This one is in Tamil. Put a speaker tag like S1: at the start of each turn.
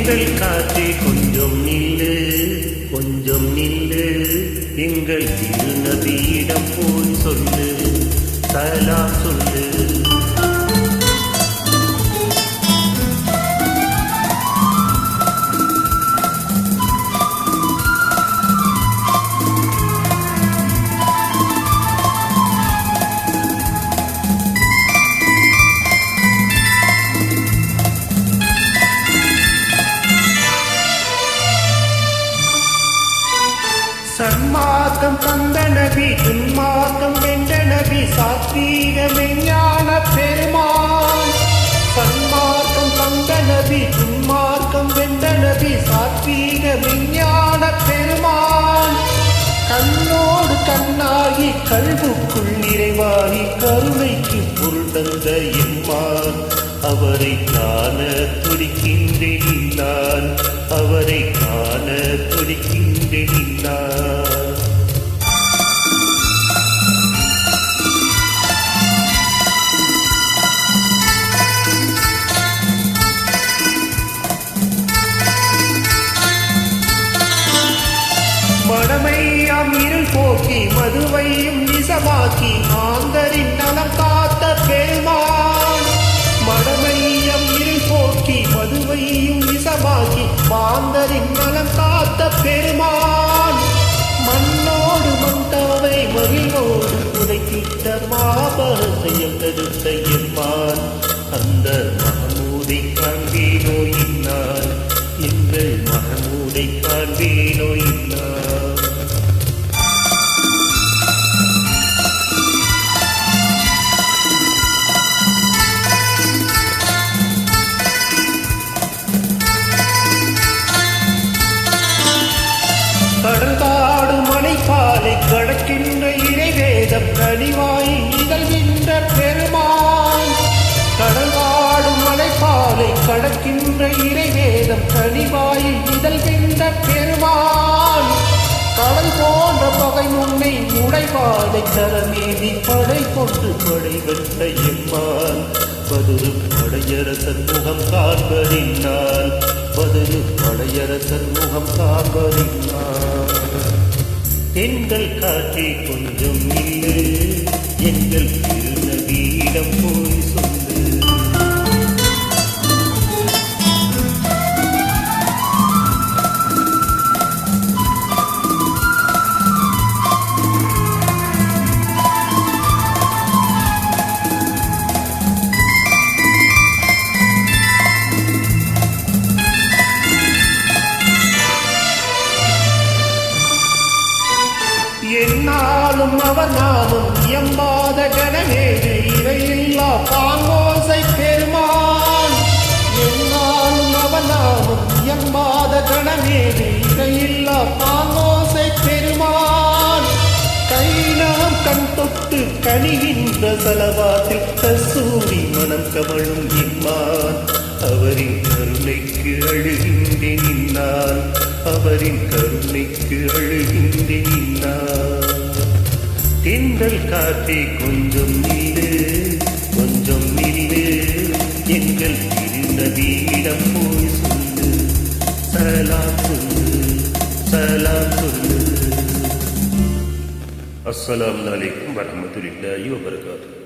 S1: தென்றல் காற்றே கொஞ்சம் நில்லு, கொஞ்சம் நில்லு, எங்கள் திருநபியிடம் போய் சொல்லு, சலாம் சொல்லு. சன்மார்க்கம் தந்த நபி, துன்மார்க்கம் வென்ற நபி, சாத்வீக மெஞ்ஞான பெருமான். சன்மார்க்கம் தந்த நபி, துன்மார்க்கம் வென்ற நபி, சாத்வீக மெஞ்ஞான பெருமான். கண்ணோடு கண்ணாகி கல்வுக்குள் நிறைவாகி கருணைக்கு பொருள் தந்த எம்மான். அவரை காண துடிக்கின்றேன் நான், அவரை காண துடிக்கின்றேன் நான். மடமையாம் இருள் போக்கி மதுவையும் நிசமாக்கி மாந்தரின் நலம் காத்த பெருமான். மடமையம் இருள் போக்கி மதுவையும் நிசமாக்கி மாந்தரின் நலம் காத்த பெருமான். மண்ணோடு மந்தாவை மகிழ்வோடு புதைத்திட்ட மாபரத்தையும் தடுத்த எம்மான். அந்த மகமூதை காண்பேனோ இந்நாள், எங்கள் மகமூதை காண்பேனோ இந்நாள். கடல்காடு மலைப்பாலை கடக்கின்ற இறைவேதம் கனிவாயில் நிகழ்கின்ற பெருமான். கடல்காடு மலைப்பாலை கடக்கின்ற இறைவேதம் கனிவாயில் நிகழ்கின்ற பெருமான். கடல் போன்ற பகை முன்னை உடைவாதை தரமேதி படை கொண்டு படை வென்ற எம்மான். பதிரு படையரசன் முகம் காண்பதினால், பதிரு படையரசன் முகம் காண்பதினால். எங்கள் காற்றே கொஞ்சம் நில்லு, எங்கள் திருநபியிடம் போய் சொல்லு. என்னாலும் அவர் நாமும் எம்பாத கணமேது இவையில்லா பாங்கோசை பெருமான். என்னாலும் அவர் நாமும் எம்பாத கணமேது இவையில்லா பாங்கோசை பெருமான். கைநாம் கண் தொட்டு கனிகின்ற செலவாத்தில் கசூரி மனம் கமழும் இம்மான். அவரின் கருணைக்கு அழுகின்றேன் நான், அவரின் கருணைக்கு அழுகின்றேன் நான். தென்றல் காற்றே கொஞ்சம் நில்லு, கொஞ்சம் நில்லு, எங்கள் திருநபியிடம் போய் சொல்லு, சலாம் சொல்லு, சலாம் சொல்லு. அஸ்ஸலாமு அலைக்கும் வரஹ்மத்துல்லாஹி வபரகாத்துஹு.